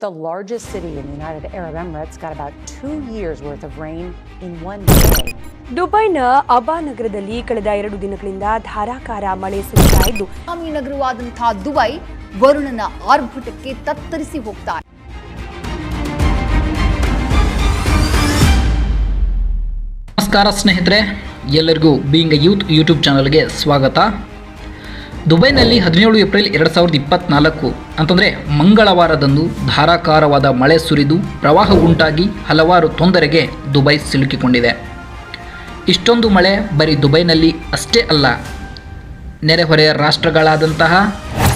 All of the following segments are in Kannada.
The largest city in the United Arab Emirates got about 2 years worth of rain in one day. ದುಬೈನ ಅಬಾ ನಗರದಲ್ಲಿ ಕಳೆದ 2 ದಿನಗಳಿಂದ ಧಾರಾಕಾರ ಮಳೆ ಸುರಿತಾ ಇದ್ದು ಇಸ್ಲಾಮಿ ನಗರವಾದಂತಹ ದುಬೈ ವರುಣನ ಆರ್ಭಟಕ್ಕೆ ತತ್ತರಿಸಿ ಹೋಗ್ತಾ ಇದೆ. ನಮಸ್ಕಾರ ಸ್ನೇಹಿತರೆ, ಎಲ್ಲರಿಗೂ ಬೀಯಿಂಗ್ ಯೂತ್ ಯೂಟ್ಯೂಬ್ ಚಾನಲ್ಗೆ ಸ್ವಾಗತ. ದುಬೈನಲ್ಲಿ 17 ಏಪ್ರಿಲ್ 2024 ಅಂತಂದರೆ ಮಂಗಳವಾರದಂದು ಧಾರಾಕಾರವಾದ ಮಳೆ ಸುರಿದು ಪ್ರವಾಹ ಉಂಟಾಗಿ ಹಲವಾರು ತೊಂದರೆಗೆ ದುಬೈ ಸಿಲುಕಿಕೊಂಡಿದೆ. ಇಷ್ಟೊಂದು ಮಳೆ ಬರೀ ದುಬೈನಲ್ಲಿ ಅಷ್ಟೇ ಅಲ್ಲ, ನೆರೆಹೊರೆಯ ರಾಷ್ಟ್ರಗಳಾದಂತಹ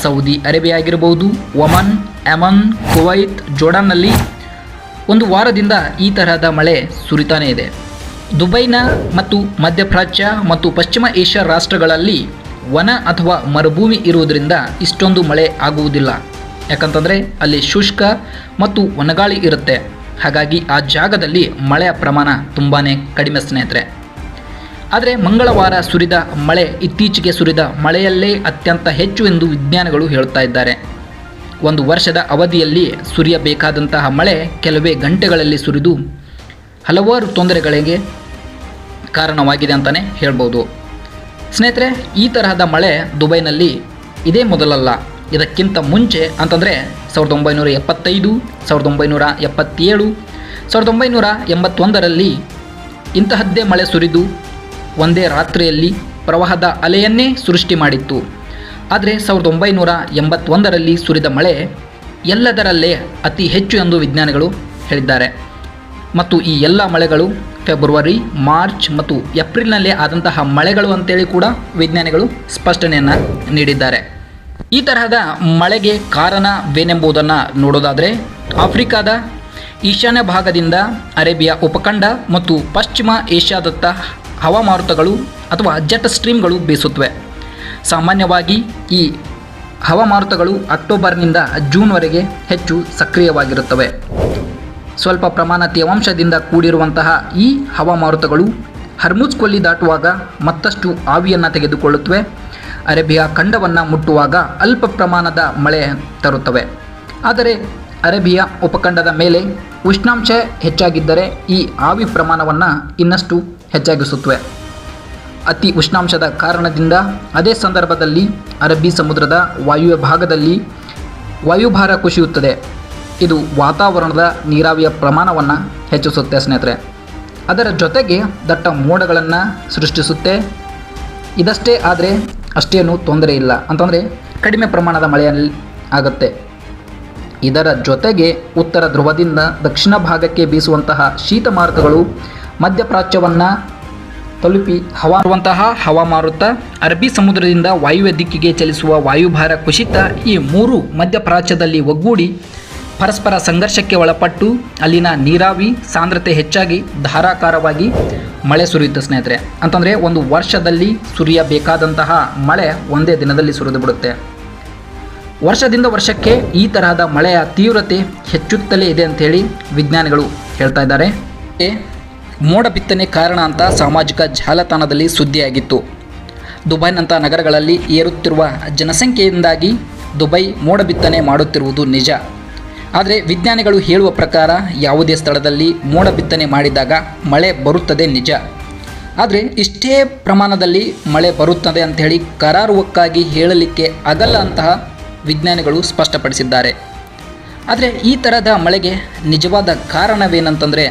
ಸೌದಿ ಅರೇಬಿಯಾ ಆಗಿರಬಹುದು, ಒಮನ್, ಯಮನ್, ಕುವೈತ್, ಜೋರ್ಡಾನ್ನಲ್ಲಿ ಒಂದು ವಾರದಿಂದ ಈ ತರಹದ ಮಳೆ ಸುರಿತಾನೇ ಇದೆ. ದುಬೈನ ಮತ್ತು ಮಧ್ಯಪ್ರಾಚ್ಯ ಮತ್ತು ಪಶ್ಚಿಮ ಏಷ್ಯಾ ರಾಷ್ಟ್ರಗಳಲ್ಲಿ ವನ ಅಥವಾ ಮರುಭೂಮಿ ಇರುವುದರಿಂದ ಇಷ್ಟೊಂದು ಮಳೆ ಆಗುವುದಿಲ್ಲ. ಯಾಕಂತಂದರೆ ಅಲ್ಲಿ ಶುಷ್ಕ ಮತ್ತು ಒಣಗಾಳಿ ಇರುತ್ತೆ. ಹಾಗಾಗಿ ಆ ಜಾಗದಲ್ಲಿ ಮಳೆಯ ಪ್ರಮಾಣ ತುಂಬಾ ಕಡಿಮೆ ಸ್ನೇಹಿತರೆ. ಆದರೆ ಮಂಗಳವಾರ ಸುರಿದ ಮಳೆ ಇತ್ತೀಚೆಗೆ ಸುರಿದ ಮಳೆಯಲ್ಲೇ ಅತ್ಯಂತ ಹೆಚ್ಚು ಎಂದು ವಿಜ್ಞಾನಿಗಳು ಹೇಳುತ್ತಾ ಇದ್ದಾರೆ. ಒಂದು ವರ್ಷದ ಅವಧಿಯಲ್ಲಿ ಸುರಿಯಬೇಕಾದಂತಹ ಮಳೆ ಕೆಲವೇ ಗಂಟೆಗಳಲ್ಲಿ ಸುರಿದು ಹಲವಾರು ತೊಂದರೆಗಳಿಗೆ ಕಾರಣವಾಗಿದೆ ಅಂತಲೇ ಹೇಳ್ಬೋದು. ಸ್ನೇಹಿತರೆ, ಈ ತರಹದ ಮಳೆ ದುಬೈನಲ್ಲಿ ಇದೇ ಮೊದಲಲ್ಲ. ಇದಕ್ಕಿಂತ ಮುಂಚೆ ಅಂತಂದರೆ 1975, 1977, 1981ರಲ್ಲಿ ಇಂತಹದ್ದೇ ಮಳೆ ಸುರಿದು ಒಂದೇ ರಾತ್ರಿಯಲ್ಲಿ ಪ್ರವಾಹದ ಅಲೆಯನ್ನೇ ಸೃಷ್ಟಿ ಮಾಡಿತ್ತು. ಆದರೆ 1981ರಲ್ಲಿ ಸುರಿದ ಮಳೆ ಎಲ್ಲದರಲ್ಲೇ ಅತಿ ಹೆಚ್ಚು ಎಂದು ವಿಜ್ಞಾನಿಗಳು ಹೇಳಿದ್ದಾರೆ. ಮತ್ತು ಈ ಎಲ್ಲ ಮಳೆಗಳು ಫೆಬ್ರವರಿ, ಮಾರ್ಚ್ ಮತ್ತು ಏಪ್ರಿಲ್ನಲ್ಲೇ ಆದಂತಹ ಮಳೆಗಳು ಅಂತೇಳಿ ಕೂಡ ವಿಜ್ಞಾನಿಗಳು ಸ್ಪಷ್ಟನೆಯನ್ನು ನೀಡಿದ್ದಾರೆ. ಈ ತರಹದ ಮಳೆಗೆ ಕಾರಣವೇನೆಂಬುದನ್ನು ನೋಡೋದಾದರೆ, ಆಫ್ರಿಕಾದ ಈಶಾನ್ಯ ಭಾಗದಿಂದ ಅರೇಬಿಯಾ ಉಪಖಂಡ ಮತ್ತು ಪಶ್ಚಿಮ ಏಷ್ಯಾದತ್ತ ಹವಾಮಾರುತಗಳು ಅಥವಾ ಜೆಟ್ ಸ್ಟ್ರೀಮ್ಗಳು ಬೀಸುತ್ತವೆ. ಸಾಮಾನ್ಯವಾಗಿ ಈ ಹವಾಮಾರುತಗಳು ಅಕ್ಟೋಬರ್ನಿಂದ ಜೂನ್ವರೆಗೆ ಹೆಚ್ಚು ಸಕ್ರಿಯವಾಗಿರುತ್ತವೆ. ಸ್ವಲ್ಪ ಪ್ರಮಾಣ ತೇವಾಂಶದಿಂದ ಕೂಡಿರುವಂತಹ ಈ ಹವಾಮಾರುತಗಳು ಹರ್ಮುಜ್ ಕೊಲ್ಲಿ ದಾಟುವಾಗ ಮತ್ತಷ್ಟು ಆವಿಯನ್ನು ತೆಗೆದುಕೊಳ್ಳುತ್ತವೆ. ಅರೇಬಿಯಾ ಖಂಡವನ್ನು ಮುಟ್ಟುವಾಗ ಅಲ್ಪ ಪ್ರಮಾಣದ ಮಳೆ ತರುತ್ತವೆ. ಆದರೆ ಅರೇಬಿಯಾ ಉಪಖಂಡದ ಮೇಲೆ ಉಷ್ಣಾಂಶ ಹೆಚ್ಚಾಗಿದ್ದರೆ ಈ ಆವಿ ಪ್ರಮಾಣವನ್ನು ಇನ್ನಷ್ಟು ಹೆಚ್ಚಾಗಿಸುತ್ತವೆ. ಅತಿ ಉಷ್ಣಾಂಶದ ಕಾರಣದಿಂದ ಅದೇ ಸಂದರ್ಭದಲ್ಲಿ ಅರಬ್ಬಿ ಸಮುದ್ರದ ವಾಯುವ್ಯ ಭಾಗದಲ್ಲಿ ವಾಯುಭಾರ ಕುಸಿಯುತ್ತದೆ. ಇದು ವಾತಾವರಣದ ನೀರಾವಿಯ ಪ್ರಮಾಣವನ್ನು ಹೆಚ್ಚಿಸುತ್ತೆ ಸ್ನೇಹಿತರೆ. ಅದರ ಜೊತೆಗೆ ದಟ್ಟ ಮೋಡಗಳನ್ನು ಸೃಷ್ಟಿಸುತ್ತೆ. ಇದಷ್ಟೇ ಆದರೆ ಅಷ್ಟೇನೂ ತೊಂದರೆ ಇಲ್ಲ, ಅಂತಂದರೆ ಕಡಿಮೆ ಪ್ರಮಾಣದ ಮಳೆಯಲ್ಲಿ ಆಗುತ್ತೆ. ಇದರ ಜೊತೆಗೆ ಉತ್ತರ ಧ್ರುವದಿಂದ ದಕ್ಷಿಣ ಭಾಗಕ್ಕೆ ಬೀಸುವಂತಹ ಶೀತ ಮಾರುತಗಳು ಮಧ್ಯಪ್ರಾಚ್ಯವನ್ನು ತಲುಪಿ ಹವಾಮಾರುತ, ಅರಬ್ಬಿ ಸಮುದ್ರದಿಂದ ವಾಯುವ್ಯ ದಿಕ್ಕಿಗೆ ಚಲಿಸುವ ವಾಯುಭಾರ ಕುಸಿತ, ಈ ಮೂರು ಮಧ್ಯಪ್ರಾಚ್ಯದಲ್ಲಿ ಒಗ್ಗೂಡಿ ಪರಸ್ಪರ ಸಂಘರ್ಷಕ್ಕೆ ಒಳಪಟ್ಟು ಅಲ್ಲಿನ ನೀರಾವಿ ಸಾಂದ್ರತೆ ಹೆಚ್ಚಾಗಿ ಧಾರಾಕಾರವಾಗಿ ಮಳೆ ಸುರಿಯುತ್ತೆ ಸ್ನೇಹಿತರೆ. ಅಂತಂದರೆ ಒಂದು ವರ್ಷದಲ್ಲಿ ಸುರಿಯಬೇಕಾದಂತಹ ಮಳೆ ಒಂದೇ ದಿನದಲ್ಲಿ ಸುರಿದು ಬಿಡುತ್ತೆ. ವರ್ಷದಿಂದ ವರ್ಷಕ್ಕೆ ಈ ತರಹದ ಮಳೆಯ ತೀವ್ರತೆ ಹೆಚ್ಚುತ್ತಲೇ ಇದೆ ಅಂಥೇಳಿ ವಿಜ್ಞಾನಿಗಳು ಹೇಳ್ತಾ ಇದ್ದಾರೆ. ಮೋಡ ಬಿತ್ತನೆ ಕಾರಣ ಅಂತ ಸಾಮಾಜಿಕ ಜಾಲತಾಣದಲ್ಲಿ ಸುದ್ದಿಯಾಗಿತ್ತು. ದುಬೈನಂಥ ನಗರಗಳಲ್ಲಿ ಏರುತ್ತಿರುವ ಜನಸಂಖ್ಯೆಯಿಂದಾಗಿ ದುಬೈ ಮೋಡ ಬಿತ್ತನೆ ಮಾಡುತ್ತಿರುವುದು ನಿಜ. ಆದರೆ ವಿಜ್ಞಾನಿಗಳು ಹೇಳುವ ಪ್ರಕಾರ ಯಾವುದೇ ಸ್ಥಳದಲ್ಲಿ ಮೋಡ ಬಿತ್ತನೆ ಮಾಡಿದಾಗ ಮಳೆ ಬರುತ್ತದೆ ನಿಜ. ಆದರೆ ಇಷ್ಟೇ ಪ್ರಮಾಣದಲ್ಲಿ ಮಳೆ ಬರುತ್ತದೆ ಅಂಥೇಳಿ ಕರಾರುವಕ್ಕಾಗಿ ಹೇಳಲಿಕ್ಕೆ ಆಗಲ್ಲ ಅಂತಹ ವಿಜ್ಞಾನಿಗಳು ಸ್ಪಷ್ಟಪಡಿಸಿದ್ದಾರೆ. ಆದರೆ ಈ ಥರದ ಮಳೆಗೆ ನಿಜವಾದ ಕಾರಣವೇನಂತಂದರೆ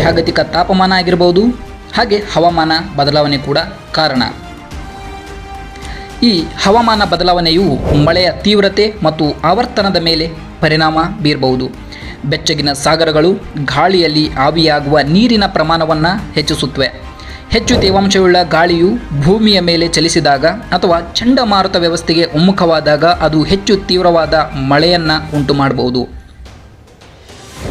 ಜಾಗತಿಕ ತಾಪಮಾನ ಆಗಿರ್ಬೋದು, ಹಾಗೆ ಹವಾಮಾನ ಬದಲಾವಣೆ ಕೂಡ ಕಾರಣ. ಈ ಹವಾಮಾನ ಬದಲಾವಣೆಯು ಮಳೆಯ ತೀವ್ರತೆ ಮತ್ತು ಆವರ್ತನದ ಮೇಲೆ ಪರಿಣಾಮ ಬೀರಬಹುದು. ಬೆಚ್ಚಗಿನ ಸಾಗರಗಳು ಗಾಳಿಯಲ್ಲಿ ಆವಿಯಾಗುವ ನೀರಿನ ಪ್ರಮಾಣವನ್ನು ಹೆಚ್ಚಿಸುತ್ತವೆ. ಹೆಚ್ಚು ತೇವಾಂಶವುಳ್ಳ ಗಾಳಿಯು ಭೂಮಿಯ ಮೇಲೆ ಚಲಿಸಿದಾಗ ಅಥವಾ ಚಂಡಮಾರುತ ವ್ಯವಸ್ಥೆಗೆ ಒಮ್ಮುಖವಾದಾಗ ಅದು ಹೆಚ್ಚು ತೀವ್ರವಾದ ಮಳೆಯನ್ನು ಉಂಟು ಮಾಡಬಹುದು.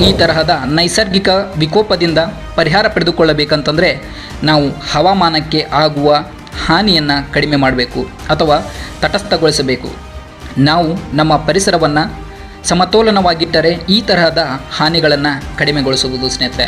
ಈ ತರಹದ ನೈಸರ್ಗಿಕ ವಿಕೋಪದಿಂದ ಪರಿಹಾರ ಪಡೆದುಕೊಳ್ಳಬೇಕಂತಂದರೆ ನಾವು ಹವಾಮಾನಕ್ಕೆ ಆಗುವ ಹಾನಿಯನ್ನು ಕಡಿಮೆ ಮಾಡಬೇಕು ಅಥವಾ ತಟಸ್ಥಗೊಳಿಸಬೇಕು. ನಾವು ನಮ್ಮ ಪರಿಸರವನ್ನು ಸಮತೋಲನವಾಗಿಟ್ಟರೆ ಈ ತರಹದ ಹಾನಿಗಳನ್ನು ಕಡಿಮೆಗೊಳಿಸುವುದು ಸ್ನೇಹಿತರೆ.